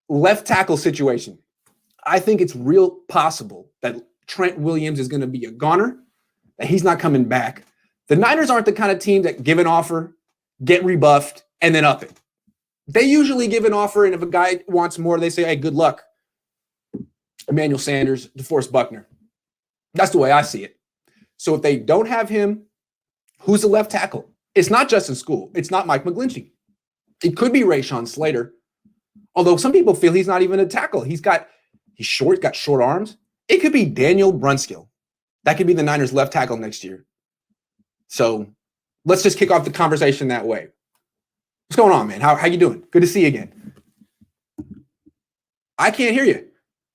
left tackle situation, I think it's real possible that Trent Williams is going to be a goner, that he's not coming back. The Niners aren't the kind of team that give an offer, get rebuffed, and then up it. They usually give an offer, and if a guy wants more, they say, hey, good luck. Emmanuel Sanders, DeForest Buckner. That's the way I see it. So if they don't have him, who's the left tackle? It's not Justin School. It's not Mike McGlinchey. It could be Rashawn Slater. Although some people feel he's not even a tackle. He's short, got short arms. It could be Daniel Brunskill. That could be the Niners left tackle next year. So let's just kick off the conversation that way. What's going on, man? How you doing? Good to see you again. I can't hear you.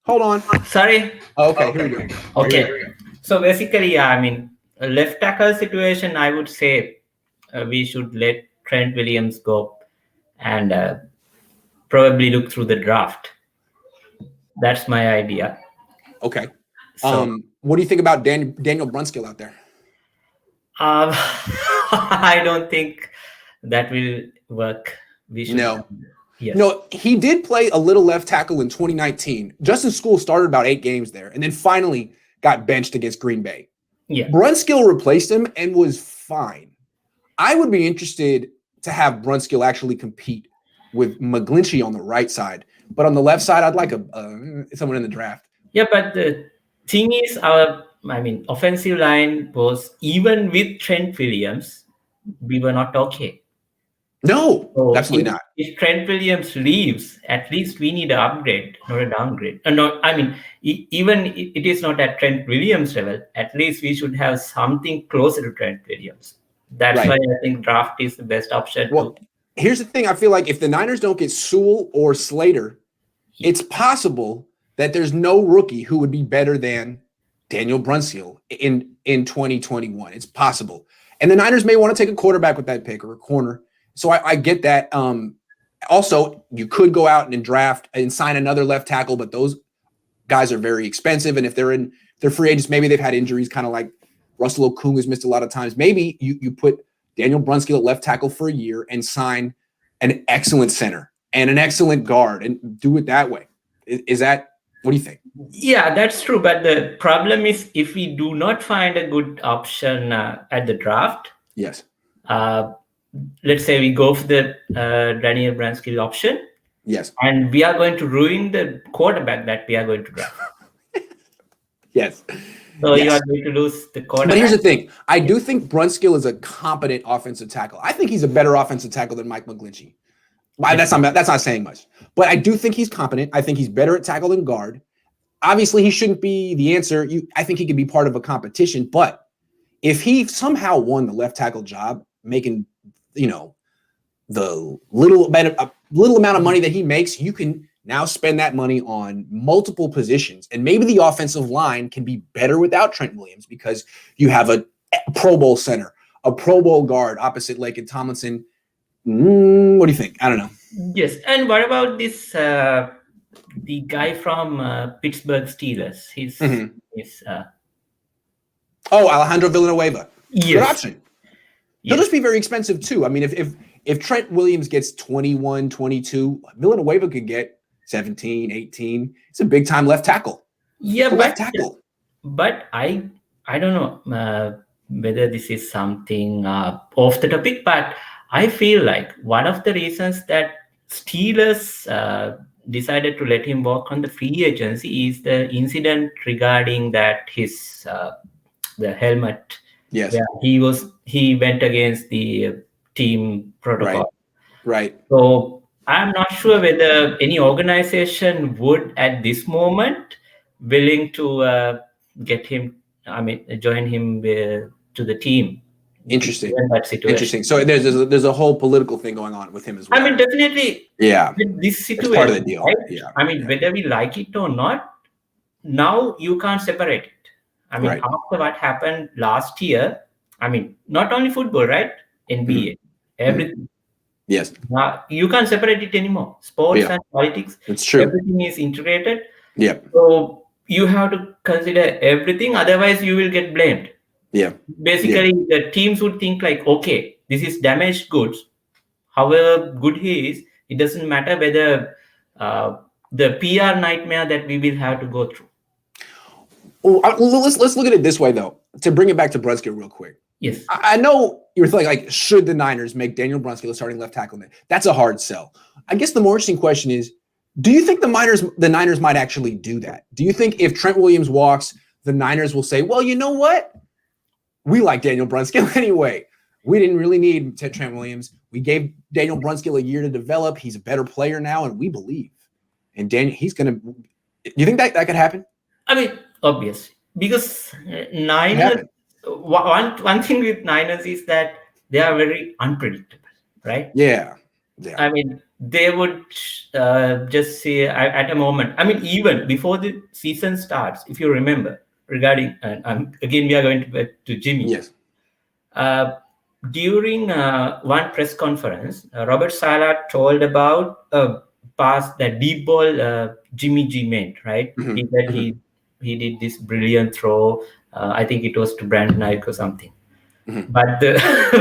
Hold on. Sorry. Okay, here we go. Okay. So basically, a left tackle situation, I would say we should let Trent Williams go and probably look through the draft. That's my idea. Okay. So, what do you think about Daniel Brunskill out there? I don't think that will work. We should. No. Yes. No, he did play a little left tackle in 2019. Justin School started about 8 games there and then finally got benched against Green Bay. Yeah. Brunskill replaced him and was fine. I would be interested to have Brunskill actually compete with McGlinchey on the right side. But on the left side, I'd like someone in the draft. Yeah, but the thing is, offensive line was, even with Trent Williams, we were not okay. No, so absolutely not. If Trent Williams leaves, at least we need an upgrade, not a downgrade. Even it is not at Trent Williams level, at least we should have something closer to Trent Williams. That's Right. why I think draft is the best option. Well, here's the thing. I feel like if the Niners don't get Sewell or Slater, it's possible that there's no rookie who would be better than Daniel Brunskill in 2021. It's possible. And the Niners may want to take a quarterback with that pick or a corner. So I get that. Also, you could go out and draft and sign another left tackle, but those guys are very expensive. And if they're free agents, maybe they've had injuries, kind of like Russell Okung has missed a lot of times. Maybe you put Daniel Brunskill at left tackle for a year and sign an excellent center and an excellent guard and do it that way. Is that, what do you think? Yeah, that's true. But the problem is, if we do not find a good option at the draft, yes. Let's say we go for the Daniel Brunskill option. Yes. And we are going to ruin the quarterback that we are going to draft. Yes. So you are going to lose the quarterback. But here's the thing. I do think Brunskill is a competent offensive tackle. I think he's a better offensive tackle than Mike McGlinchey. That's not saying much. But I do think he's competent. I think he's better at tackle than guard. Obviously, he shouldn't be the answer. I think he could be part of a competition. But if he somehow won the left tackle job, making the little amount of money that he makes, you can now spend that money on multiple positions. And maybe the offensive line can be better without Trent Williams because you have a Pro Bowl center, a Pro Bowl guard opposite Laken Tomlinson. What do you think? I don't know. Yes. And what about this, the guy from Pittsburgh Steelers? He's Alejandro Villanueva. Yes. Good option. He'll just be very expensive too. I mean, if Trent Williams gets 21, 22, Villanueva could get 17, 18. It's a big time left tackle. Yeah, left tackle. But I don't know whether this is something off the topic, but I feel like one of the reasons that Steelers decided to let him walk on the free agency is the incident regarding that his the helmet. Yes. Yeah, he went against the team protocol. Right. So I'm not sure whether any organization would at this moment willing to get him, join him to the team. Interesting. In that situation. Interesting. So there's a whole political thing going on with him as well. Definitely. Yeah. This situation. It's part of the deal. Right? Yeah. Whether we like it or not, now you can't separate it. Right. After what happened last year, not only football, right? NBA, everything. Yes. You can't separate it anymore. Sports and politics. It's true. Everything is integrated. Yeah. So you have to consider everything. Otherwise, you will get blamed. Yeah. Basically, the teams would think like, okay, this is damaged goods. However good he is, it doesn't matter whether the PR nightmare that we will have to go through. Oh, let's look at it this way, though, to bring it back to Brunskill real quick. Yes. I know you're thinking, like, should the Niners make Daniel Brunskill a starting left tackle? That's a hard sell. I guess the more interesting question is, do you think the Niners might actually do that? Do you think if Trent Williams walks, the Niners will say, well, you know what? We like Daniel Brunskill anyway. We didn't really need Trent Williams. We gave Daniel Brunskill a year to develop. He's a better player now, and we believe. And Daniel, he's going to – you think that could happen? I mean, obviously. Because Niners – one thing with Niners is that they are very unpredictable, right? Yeah. I mean, they would just say at a moment. I mean, even before the season starts, if you remember, regarding again, we are going to Jimmy. Yes. During one press conference, Robert Saleh told about a pass that deep ball Jimmy G made, right? Mm-hmm. He did this brilliant throw. I think it was to Brandon Ayuk or something. Mm-hmm. But the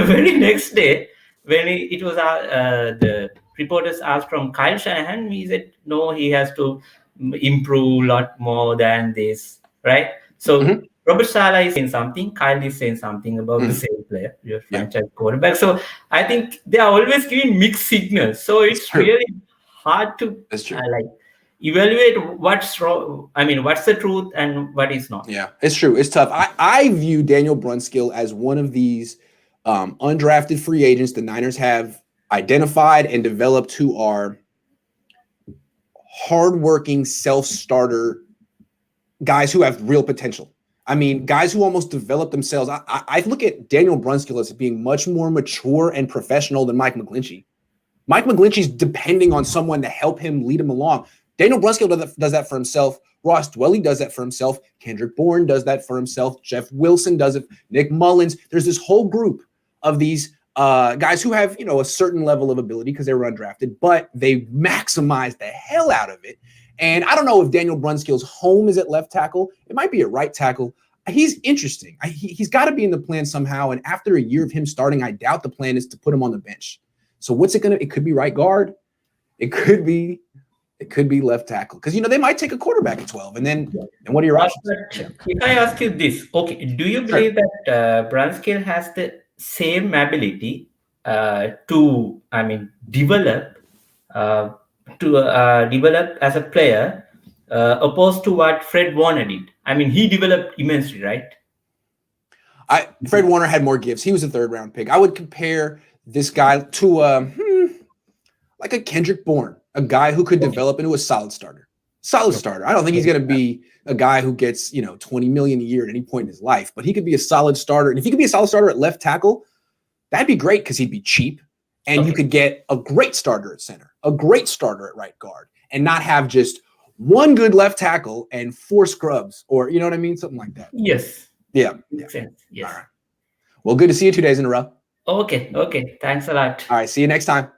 very next day, when it was the reporters asked from Kyle Shanahan, he said, no, he has to improve a lot more than this, right? So Robert Saleh is saying something, Kyle is saying something about the same player, your franchise quarterback. So I think they are always giving mixed signals. So it's really hard to evaluate what's wrong. I mean, what's the truth and what is not. Yeah, it's true. It's tough. I view Daniel Brunskill as one of these undrafted free agents the Niners have identified and developed who are hardworking, self-starter guys who have real potential. I mean, guys who almost develop themselves. I look at Daniel Brunskill as being much more mature and professional than Mike McGlinchey. Mike McGlinchey's depending on someone to help him lead him along. Daniel Brunskill does that for himself. Ross Dwelly does that for himself. Kendrick Bourne does that for himself. Jeff Wilson does it. Nick Mullins. There's this whole group of these guys who have, a certain level of ability because they were undrafted, but they maximize the hell out of it. And I don't know if Daniel Brunskill's home is at left tackle. It might be at right tackle. He's interesting. He's got to be in the plan somehow. And after a year of him starting, I doubt the plan is to put him on the bench. So what's it going to – it could be right guard. It could be left tackle. Because, they might take a quarterback at 12. And what are your options? If I ask you this, okay, do you believe that Brunskill has the same ability to develop as a player opposed to what Fred Warner did? I mean, he developed immensely, right? Fred Warner had more gifts. He was a third-round pick. I would compare this guy to like a Kendrick Bourne, a guy who could develop into a solid starter. I don't think he's going to be a guy who gets, $20 million a year at any point in his life, but he could be a solid starter. And if he could be a solid starter at left tackle, that'd be great because he'd be cheap. And you could get a great starter at center, a great starter at right guard, and not have just one good left tackle and 4 scrubs, or you know what I mean? Something like that. Yes. Yeah. Makes sense. Yes. All right. Well, good to see you 2 days in a row. Okay. Thanks a lot. All right. See you next time.